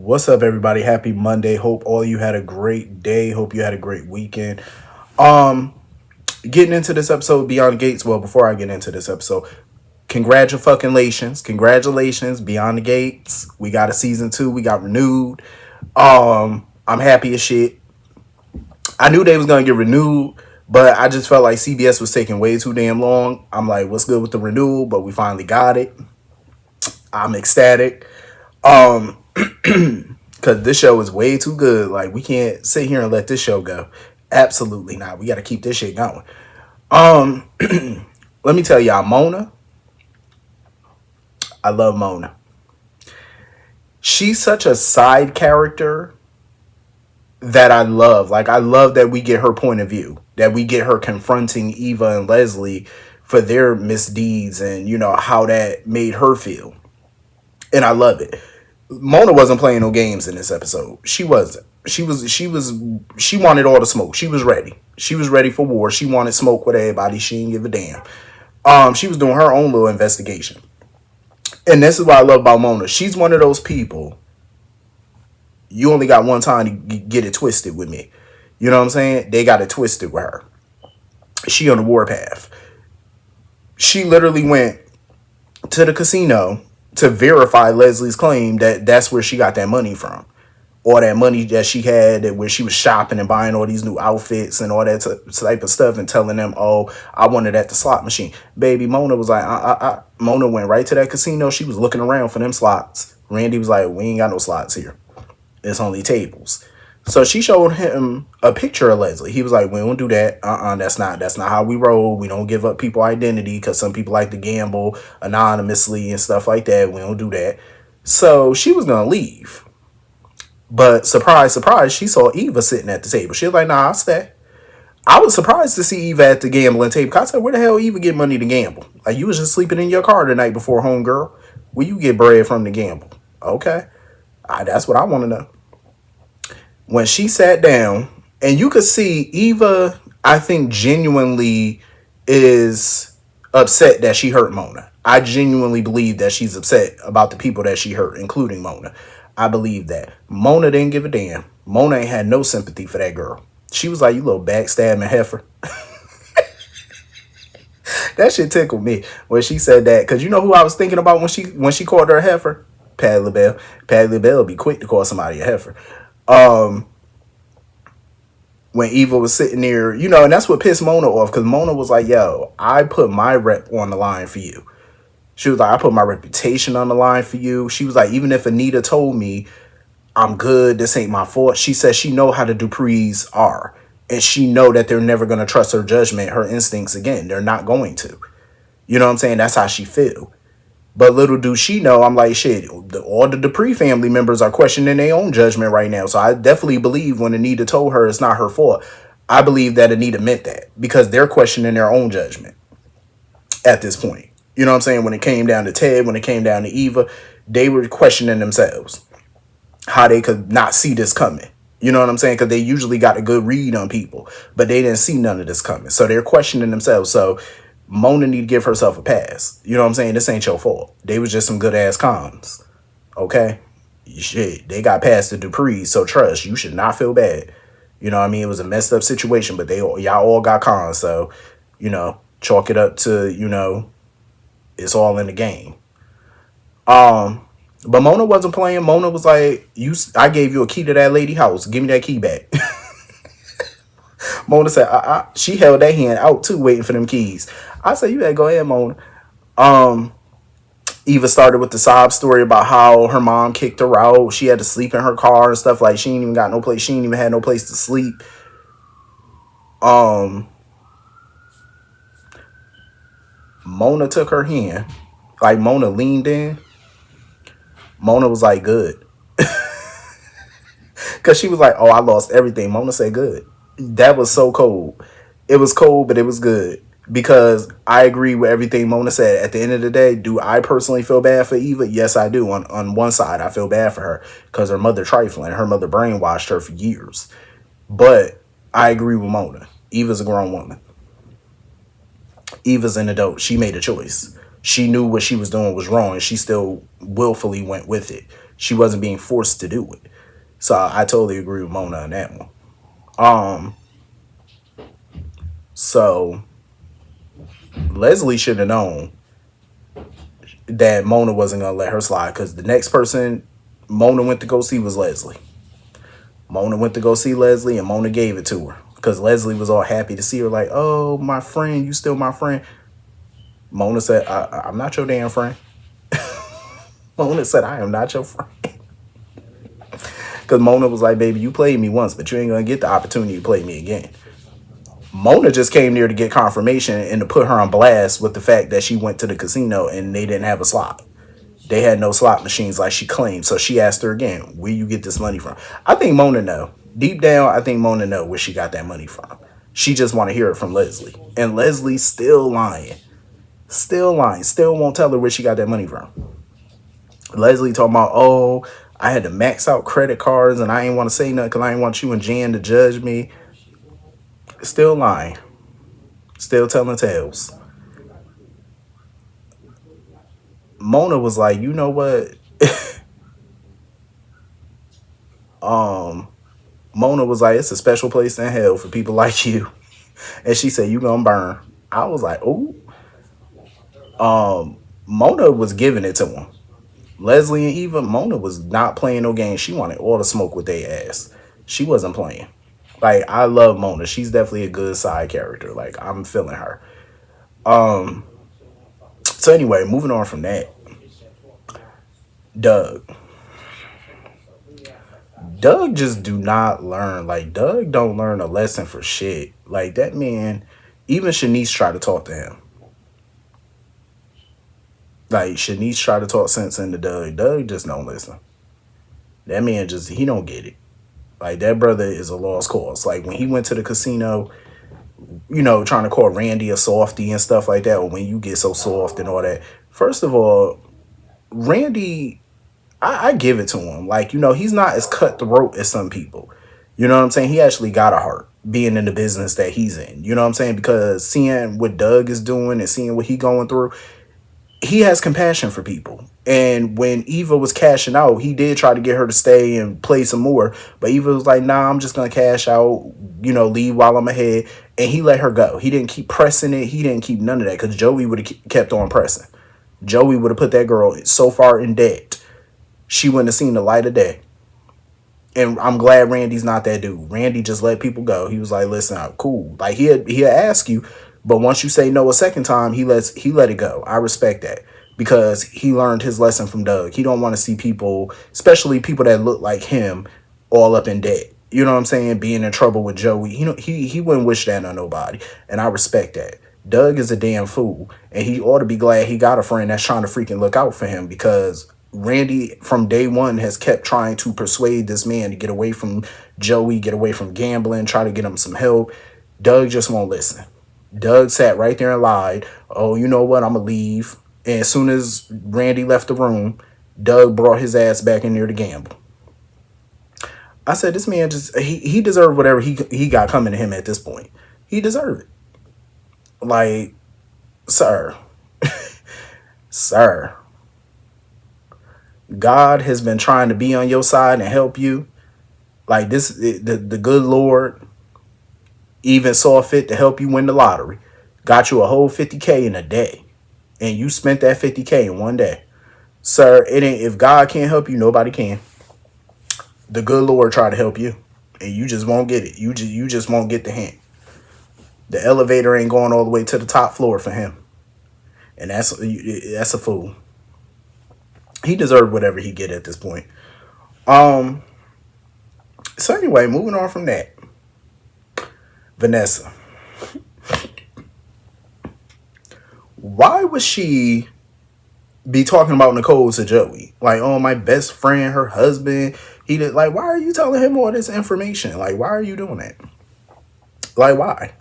What's up, everybody? Happy Monday. Hope all you had a great day. Hope you had a great weekend. Um, Getting into this episode, Beyond the Gates. Well, before I get into this episode, congratulations, Beyond the Gates. We got a season 2. We got renewed. I'm happy as shit. I knew they was gonna get renewed, but I just felt like CBS was taking way too damn long. I'm like, what's good with the renewal? But we finally got it. I'm ecstatic. Um, because this show is way too good. Like, we can't sit here and let this show go. Absolutely not. We got to keep this shit going. Um, Let me tell y'all, Mona. I love Mona. She's such a side character that I love. Like, I love that we get her point of view, that we get her confronting Eva and Leslie for their misdeeds and, how that made her feel. And I love it. Mona wasn't playing no games in this episode. She wasn't. She wanted all the smoke. She was ready. She was ready for war. She wanted smoke with everybody. She didn't give a damn. She was doing her own little investigation. And this is what I love about Mona. She's one of those people, you only got one time to get it twisted with me. You know what I'm saying? They got it twisted with her. She on the warpath. She literally went to the casino to verify Leslie's claim that that's where she got that money from. Or that money that she had where she was shopping and buying all these new outfits and all that type of stuff and telling them, oh, I wanted at the slot machine. Baby, Mona was like, Mona went right to that casino. She was looking around for them slots. Randy was like, we ain't got no slots here. It's only tables. So she showed him a picture of Leslie. He was like, we don't do that. That's not how we roll. We don't give up people identity because some people like to gamble anonymously and stuff like that. We don't do that. So she was going to leave. But surprise, surprise, she saw Eva sitting at the table. She was like, nah, I'll stay. I was surprised to see Eva at the gambling table. I said, where the hell Eva get money to gamble? Like, you was just sleeping in your car the night before, homegirl. Where you get bread from to gamble? Okay. That's what I want to know. When she sat down, and you could see Eva, I think, genuinely is upset that she hurt Mona. I genuinely believe that she's upset about the people that she hurt, including Mona. I believe that. Mona didn't give a damn. Mona ain't had no sympathy for that girl. She was like, you little backstabbing heifer. That shit tickled me when she said that. Because you know who I was thinking about when she called her a heifer? Patti LaBelle. Patti LaBelle be quick to call somebody a heifer. When Eva was sitting there, and that's what pissed Mona off. Because Mona was like, yo, I put my rep on the line for you. She was like, I put my reputation on the line for you. She was like, even if Anita told me I'm good, this ain't my fault. She said she know how the Duprees are. And she know that they're never going to trust her judgment, her instincts again. They're not going to. You know what I'm saying? That's how she feel. But little do she know, I'm like, shit, all the Dupree family members are questioning their own judgment right now. So I definitely believe when Anita told her it's not her fault, I believe that Anita meant that. Because they're questioning their own judgment at this point. You know what I'm saying? When it came down to Ted, when it came down to Eva, they were questioning themselves. How they could not see this coming. You know what I'm saying? Because they usually got a good read on people. But they didn't see none of this coming. So they're questioning themselves. So Mona need to give herself a pass. You know what I'm saying? This ain't your fault. They was just some good ass cons. Okay? Shit. They got past the Duprees. So trust, you should not feel bad. You know what I mean? It was a messed up situation. But y'all all got cons. So, chalk it up to, it's all in the game. But Mona wasn't playing. Mona was like, I gave you a key to that lady house. Give me that key back. Mona said, she held that hand out too, waiting for them keys. I said, you better go ahead, Mona. Eva started with the sob story about how her mom kicked her out. She had to sleep in her car and stuff. Like, she ain't even got no place. She ain't even had no place to sleep. Mona took her hand. Like, Mona leaned in. Mona was like, good. Because she was like, oh, I lost everything. Mona said, good. That was so cold. It was cold, but it was good. Because I agree with everything Mona said. At the end of the day, do I personally feel bad for Eva? Yes, I do. On one side, I feel bad for her. Because her mother trifling. Her mother brainwashed her for years. But I agree with Mona. Eva's a grown woman. Eva's an adult. She made a choice. She knew what she was doing was wrong, and she still willfully went with it. She wasn't being forced to do it. So I totally agree with Mona on that one. Um, so Leslie should have known that Mona wasn't gonna let her slide because the next person Mona went to go see was Leslie. Mona went to go see Leslie and Mona gave it to her because Leslie was all happy to see her, like, oh, my friend, you still my friend. Mona said, I'm not your damn friend. Mona said, I am not your friend. Because Mona was like, baby, you played me once, but you ain't going to get the opportunity to play me again. Mona just came there to get confirmation and to put her on blast with the fact that she went to the casino and they didn't have a slot. They had no slot machines like she claimed. So she asked her again, where you get this money from? I think Mona know. Deep down, I think Mona know where she got that money from. She just want to hear it from Leslie. And Leslie's still lying. Still lying. Still won't tell her where she got that money from. Leslie talking about, oh, I had to max out credit cards and I ain't want to say nothing because I ain't want you and Jan to judge me. Still lying. Still telling tales. Mona was like, you know what? Mona was like, it's a special place in hell for people like you. And she said, you gonna burn. I was like, ooh. Mona was giving it to him. Leslie and Eva, Mona was not playing no game. She wanted all the smoke with their ass. She wasn't playing. Like, I love Mona. She's definitely a good side character. Like, I'm feeling her. So anyway, moving on from that. Doug. Doug just do not learn. Like, Doug don't learn a lesson for shit. Like, that man, even Shanice tried to talk to him. Like, Shanice tried to talk sense into Doug. Doug just don't listen. That man just, he don't get it. Like, that brother is a lost cause. Like, when he went to the casino, you know, trying to call Randy a softie and stuff like that, or when you get so soft and all that. First of all, Randy, I give it to him. Like, you know, he's not as cutthroat as some people. You know what I'm saying? He actually got a heart being in the business that he's in. You know what I'm saying? Because seeing what Doug is doing and seeing what he going through, he has compassion for people. And when Eva was cashing out, he did try to get her to stay and play some more. But Eva was like, nah, I'm just going to cash out, you know, leave while I'm ahead. And he let her go. He didn't keep pressing it. He didn't keep none of that because Joey would have kept on pressing. Joey would have put that girl so far in debt, she wouldn't have seen the light of day. And I'm glad Randy's not that dude. Randy just let people go. He was like, listen, I'm cool. Like, he'll ask you, but once you say no a second time, he let it go. I respect that because he learned his lesson from Doug. He don't want to see people, especially people that look like him, all up in debt. You know what I'm saying? Being in trouble with Joey. You know, he wouldn't wish that on nobody. And I respect that. Doug is a damn fool. And he ought to be glad he got a friend that's trying to freaking look out for him because Randy from day one has kept trying to persuade this man to get away from Joey, get away from gambling, try to get him some help. Doug just won't listen. Doug sat right there and lied. Oh, you know what? I'm going to leave. And as soon as Randy left the room, Doug brought his ass back in there to gamble. I said, this man just, he deserved whatever he got coming to him at this point. He deserved it. Like, sir, sir, God has been trying to be on your side and help you. Like this, the good Lord even saw fit to help you win the lottery. Got you a whole 50K in a day. And you spent that 50K in one day. Sir, it ain't, if God can't help you, nobody can. The good Lord tried to help you. And you just won't get it. You just won't get the hint. The elevator ain't going all the way to the top floor for him. And that's a fool. He deserved whatever he get at this point. So anyway, moving on from that. Vanessa. Why would she be talking about Nicole to Joey? Like, oh, my best friend, her husband. He did, like, why are you telling him all this information? Like, why are you doing that? Like, why?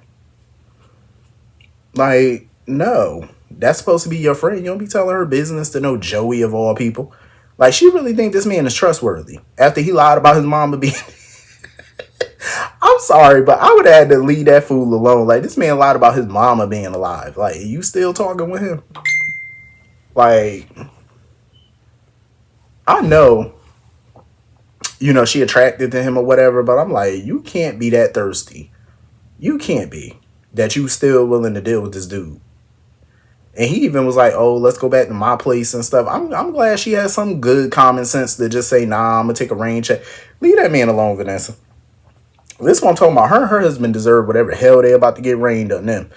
Like, no. That's supposed to be your friend. You don't be telling her business to no Joey of all people. Like, she really think this man is trustworthy after he lied about his mama being... I'm sorry, but I would have had to leave that fool alone. Like, this man lied about his mama being alive. Like, you still talking with him? Like, I know she attracted to him or whatever. But I'm like, you can't be that thirsty. You can't be that you still willing to deal with this dude. And he even was like, "Oh, let's go back to my place and stuff." I'm glad she has some good common sense to just say, "Nah, I'm gonna take a rain check." Leave that man alone, Vanessa. This one I'm talking about. Her husband deserve whatever the hell they about to get rained on them.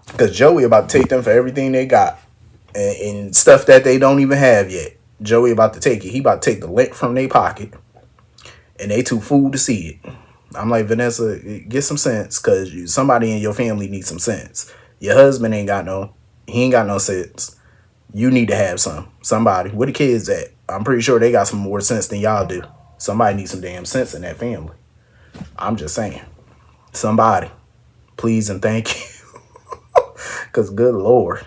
Because Joey about to take them for everything they got and stuff that they don't even have yet. Joey about to take it. He about to take the lick from their pocket, and they too fool to see it. I'm like, Vanessa, get some sense, because somebody in your family needs some sense. Your husband he ain't got no sense. You need to have somebody. Where the kids at? I'm pretty sure they got some more sense than y'all do. Somebody needs some damn sense in that family. I'm just saying. Somebody. Please and thank you. Because good Lord.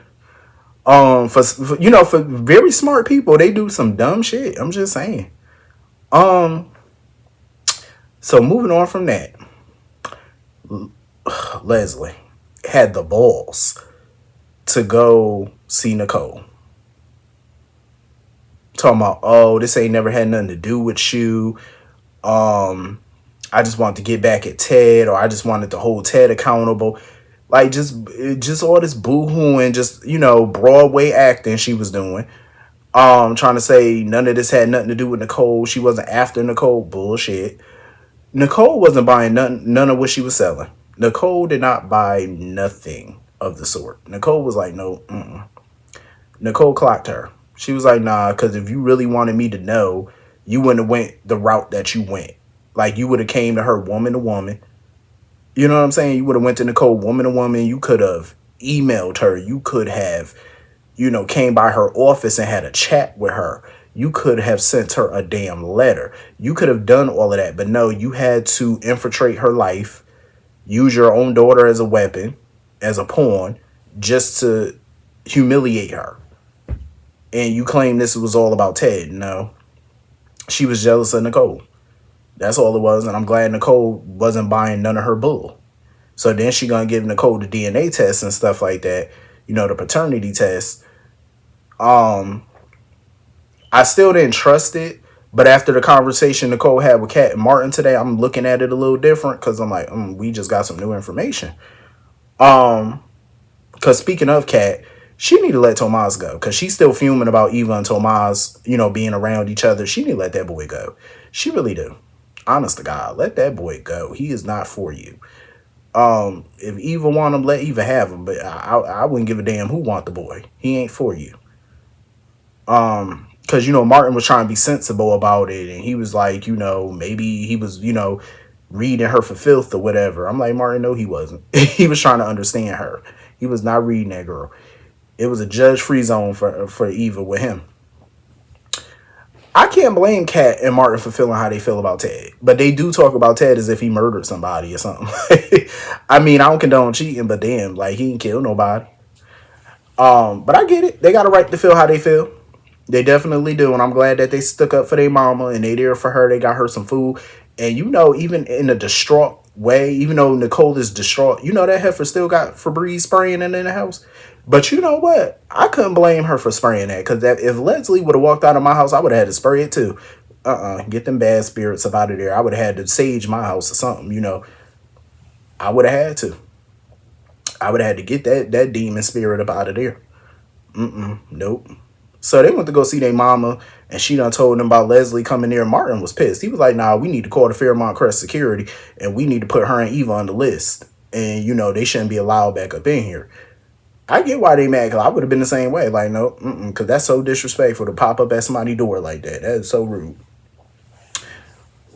For very smart people, they do some dumb shit. I'm just saying. Um, so moving on from that, Leslie had the balls to go see Nicole. Talking about, oh, this ain't never had nothing to do with you. Um, I just wanted to get back at Ted, or I just wanted to hold Ted accountable. Like, just all this boo-hooing, just, Broadway acting she was doing. Trying to say none of this had nothing to do with Nicole. She wasn't after Nicole. Bullshit. Nicole wasn't buying none of what she was selling. Nicole did not buy nothing of the sort. Nicole was like, no. Nicole clocked her. She was like, nah, because if you really wanted me to know, you wouldn't have went the route that you went. Like, you would have came to her woman to woman. You know what I'm saying? You would have went to Nicole woman to woman. You could have emailed her. You could have, came by her office and had a chat with her. You could have sent her a damn letter. You could have done all of that. But no, you had to infiltrate her life, use your own daughter as a weapon, as a pawn, just to humiliate her. And you claim this was all about Ted. No. She was jealous of Nicole. That's all it was. And I'm glad Nicole wasn't buying none of her bull. So then she gonna give Nicole the DNA test and stuff like that. The paternity test. I still didn't trust it. But after the conversation Nicole had with Kat and Martin today, I'm looking at it a little different, because I'm like, we just got some new information. Because speaking of Kat, she need to let Tomas go, because she's still fuming about Eva and Tomas, being around each other. She need to let that boy go. She really do. Honest to God, let that boy go. He is not for you. If Eva want him, let Eva have him. But I wouldn't give a damn who want the boy. He ain't for you. Because Martin was trying to be sensible about it, and he was like, maybe he was, reading her for filth or whatever. I'm like, Martin, no, he wasn't. He was trying to understand her. He was not reading that girl. It was a judge-free zone for Eva with him. I can't blame Kat and Martin for feeling how they feel about Ted. But they do talk about Ted as if he murdered somebody or something. I mean, I don't condone cheating, but damn, like, he didn't kill nobody. But I get it. They got a right to feel how they feel. They definitely do. And I'm glad that they stuck up for their mama and they there for her. They got her some food. And even in a distraught way, even though Nicole is distraught, that heifer still got Febreze spraying in the house. But you know what? I couldn't blame her for spraying that, because if Leslie would have walked out of my house, I would have had to spray it too. Get them bad spirits up out of there. I would have had to sage my house or something, I would have had to. I would have had to get that demon spirit up out of there. Nope. So they went to go see their mama, and she done told them about Leslie coming there. Martin was pissed. He was like, nah, we need to call the Fairmont Crest security, and we need to put her and Eva on the list. And, they shouldn't be allowed back up in here. I get why they mad, because I would have been the same way. Like, no, because that's so disrespectful to pop up at somebody's door like that. That is so rude.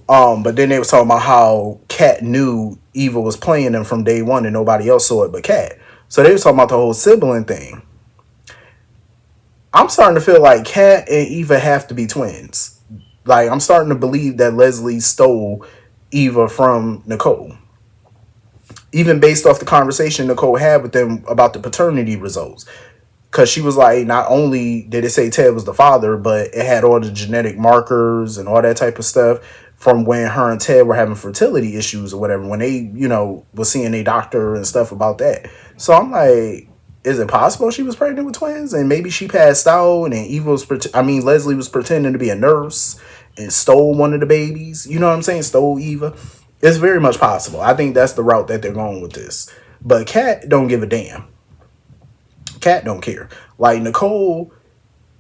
But then they was talking about how Kat knew Eva was playing them from day one and nobody else saw it but Kat. So they was talking about the whole sibling thing. I'm starting to feel like Kat and Eva have to be twins. Like, I'm starting to believe that Leslie stole Eva from Nicole. Even based off the conversation Nicole had with them about the paternity results. Because she was like, not only did it say Ted was the father, but it had all the genetic markers and all that type of stuff from when her and Ted were having fertility issues or whatever, when they, was seeing a doctor and stuff about that. So I'm like, is it possible she was pregnant with twins? And maybe she passed out and Leslie was pretending to be a nurse and stole one of the babies. You know what I'm saying? Stole Eva. It's very much possible. I think that's the route that they're going with this. But Kat don't give a damn. Kat don't care. Like Nicole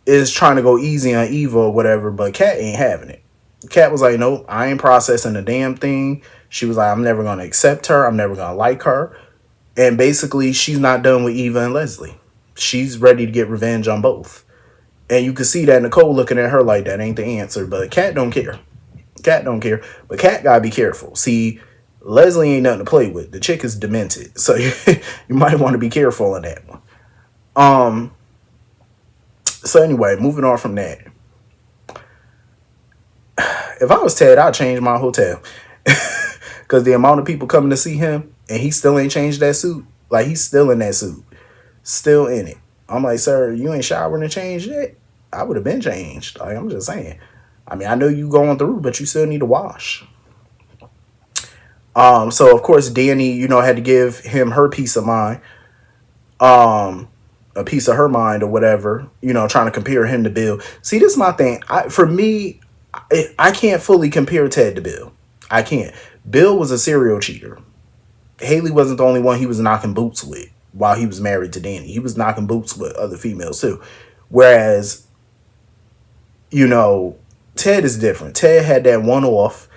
is trying to go easy on Eva or whatever, but Kat ain't having it. Kat was like, nope, I ain't processing a damn thing. She was like, I'm never gonna accept her. I'm never gonna like her. And basically, she's not done with Eva and Leslie. She's ready to get revenge on both. And you can see that Nicole looking at her like that ain't the answer. But Kat don't care. Kat don't care. But Kat gotta be careful. See, Leslie ain't nothing to play with. The chick is demented. So you might want to be careful on that one. So anyway, moving on from that. If I was Ted, I'd change my hotel. Because the amount of people coming to see him and he still ain't changed that suit. Like, he's still in that suit. Still in it. I'm like, sir, you ain't showered and changed yet? I would have been changed. Like, I'm just saying. I mean, I know you going through, but you still need to wash. So of course Danny, had to give him her peace of mind. A piece of her mind or whatever, trying to compare him to Bill. See, this is my thing. For me, I can't fully compare Ted to Bill. I can't. Bill was a serial cheater. Haley wasn't the only one he was knocking boots with while he was married to Danny. He was knocking boots with other females too. Whereas, Ted is different. Ted had that one off.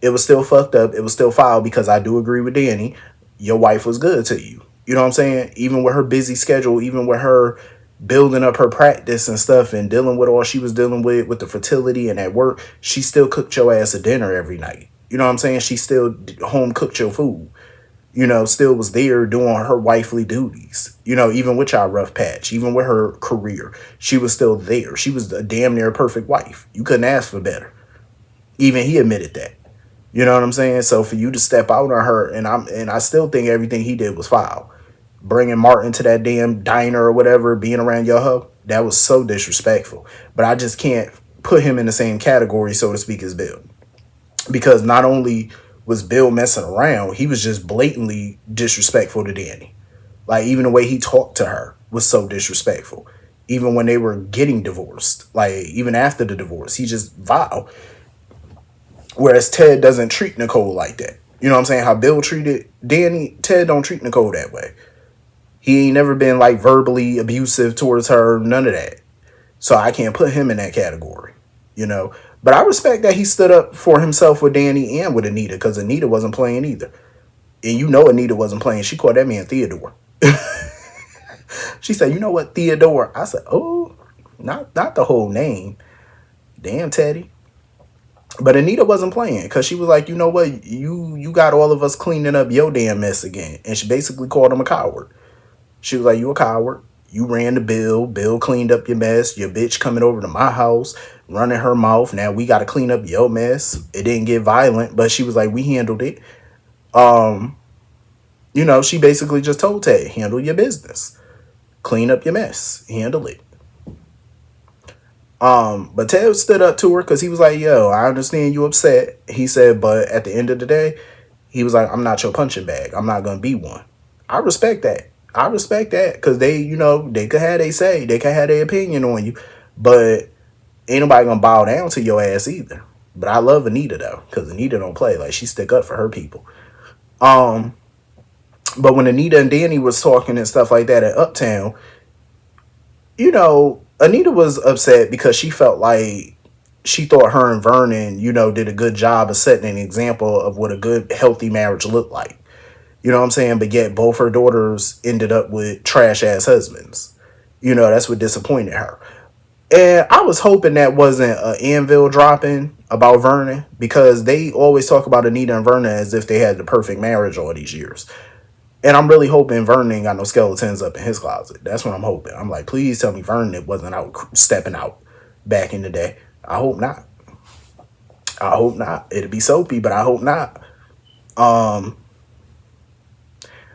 It was still fucked up. It was still foul because I do agree with Danny. Your wife was good to you. You know what I'm saying? Even with her busy schedule, even with her building up her practice and stuff and dealing with all she was dealing with the fertility and at work, she still cooked your ass a dinner every night. You know what I'm saying? She still home cooked your food. Still was there doing her wifely duties. Even with y'all rough patch, even with her career, she was still there. She was a damn near perfect wife. You couldn't ask for better. Even he admitted that. You know what I'm saying? So for you to step out on her, and I still think everything he did was foul. Bringing Martin to that damn diner or whatever, being around your hoe, that was so disrespectful. But I just can't put him in the same category, so to speak, as Bill. Because not only was Bill messing around, he was just blatantly disrespectful to Danny. Like, even the way he talked to her was so disrespectful. Even when they were getting divorced, like, even after the divorce, he just vile. Whereas Ted doesn't treat Nicole like that. You know what I'm saying? How Bill treated Danny, Ted don't treat Nicole that way. He ain't never been like verbally abusive towards her, none of that. So I can't put him in that category, But I respect that he stood up for himself with Danny and with Anita, because Anita wasn't playing either. And Anita wasn't playing. She called that man Theodore. She said, you know what, Theodore? I said, oh, not the whole name. Damn, Teddy. But Anita wasn't playing because she was like, you know what, you got all of us cleaning up your damn mess again. And she basically called him a coward. She was like, you a coward. You ran the bill. Bill cleaned up your mess. Your bitch coming over to my house, running her mouth. Now we got to clean up your mess. It didn't get violent, but she was like, we handled it. She basically just told Ted, handle your business. Clean up your mess. Handle it. But Ted stood up to her because he was like, yo, I understand you upset. He said, but at the end of the day, he was like, I'm not your punching bag. I'm not going to be one. I respect that. Because they, they could have they say, they could have their opinion on you, but ain't nobody going to bow down to your ass either. But I love Anita though, because Anita don't play. Like, she stick up for her people. But when Anita and Danny was talking and stuff like that at Uptown, Anita was upset because she felt like she thought her and Vernon, did a good job of setting an example of what a good, healthy marriage looked like. You know what I'm saying? But yet both her daughters ended up with trash-ass husbands. That's what disappointed her. And I was hoping that wasn't an anvil dropping about Vernon, because they always talk about Anita and Vernon as if they had the perfect marriage all these years. And I'm really hoping Vernon ain't got no skeletons up in his closet. That's what I'm hoping. I'm like, please tell me Vernon wasn't out stepping out back in the day. I hope not. It'd be soapy, but I hope not.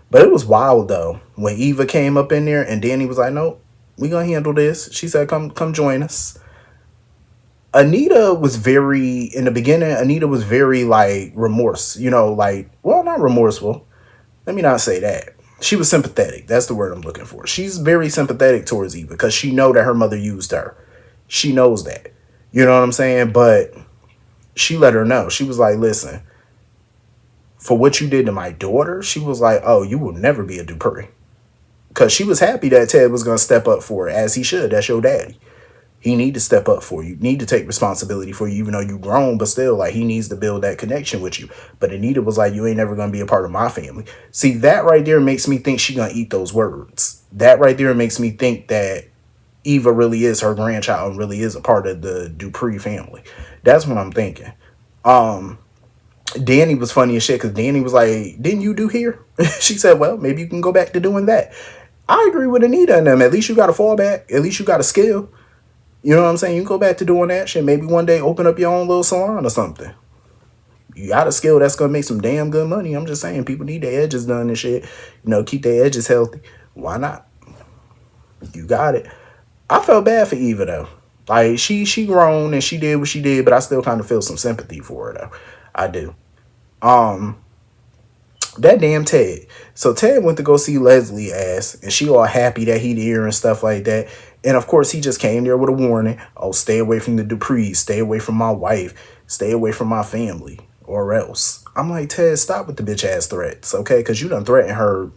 But it was wild though when Eva came up in there and Danny was like, "Nope, we gonna handle this." She said, "Come join us." Anita was in the beginning. Anita was very like remorse, not remorseful. Let me not say that. She was sympathetic. That's the word I'm looking for. She's very sympathetic towards Eva because she know that her mother used her. She knows that. You know what I'm saying? But she let her know. She was like, listen, for what you did to my daughter, she was like, oh, you will never be a Dupree. Because she was happy that Ted was going to step up for her, as he should. That's your daddy. He need to step up for you. Need to take responsibility for you, even though you grown, but still, like, he needs to build that connection with you. But Anita was like, you ain't never gonna be a part of my family. See, that right there makes me think she gonna eat those words. That right there makes me think that Eva really is her grandchild and really is a part of the Dupree family. That's what I'm thinking. Um, Danny was funny as shit because Danny was like, didn't you do here? She said, well, maybe you can go back to doing that. I agree with Anita and them. At least you got a fallback. At least you got a skill. You know what I'm saying? You can go back to doing that shit. Maybe one day open up your own little salon or something. You got a skill that's gonna make some damn good money. I'm just saying, people need their edges done and shit. Keep their edges healthy. Why not? You got it. I felt bad for Eva though. Like she grown and she did what she did, but I still kind of feel some sympathy for her though. I do. Um, that damn Ted. So Ted went to go see Leslie ass, and she all happy that he there and stuff like that. And of course, he just came there with a warning. Oh, stay away from the Duprees. Stay away from my wife. Stay away from my family, or else. I'm like, Ted, stop with the bitch ass threats, okay? Because you done threatened her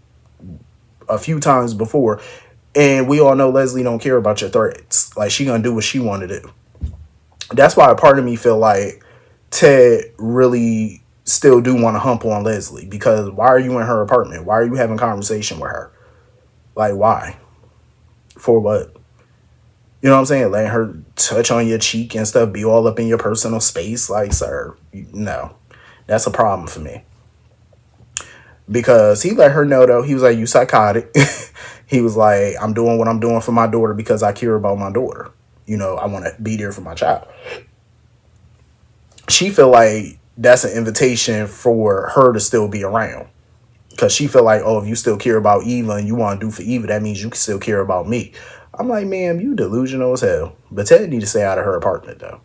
a few times before, and we all know Leslie don't care about your threats. Like, she gonna do what she want to do. That's why a part of me feel like Ted really still do want to hump on Leslie, because why are you in her apartment? Why are you having conversation with her? Like, why? For what? You know what I'm saying? Letting her touch on your cheek and stuff, be all up in your personal space. Like, sir, no. That's a problem for me. Because he let her know, though, he was like, you psychotic. He was like, I'm doing what I'm doing for my daughter because I care about my daughter. I want to be there for my child. She feel like that's an invitation for her to still be around. Because she feel like, oh, if you still care about Eva and you want to do for Eva, that means you can still care about me. I'm like, ma'am, you delusional as hell. But Ted need to stay out of her apartment, though.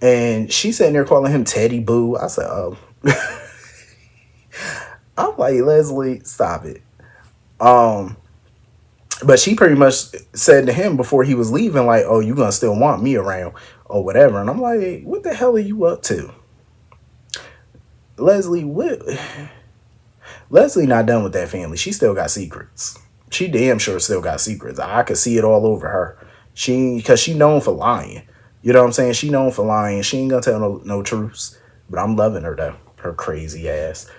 And she sitting there calling him Teddy Boo. I said, oh. I'm like, Leslie, stop it. But she pretty much said to him before he was leaving, like, oh, you gonna still want me around or whatever. And I'm like, what the hell are you up to? Leslie, what? Leslie not done with that family. She still got secrets. She damn sure still got secrets. I could see it all over her. Because she known for lying. You know what I'm saying? She known for lying. She ain't gonna tell no truths. But I'm loving her though. Her crazy ass.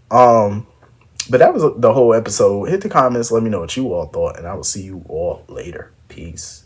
But that was the whole episode. Hit the comments. Let me know what you all thought. And I will see you all later. Peace.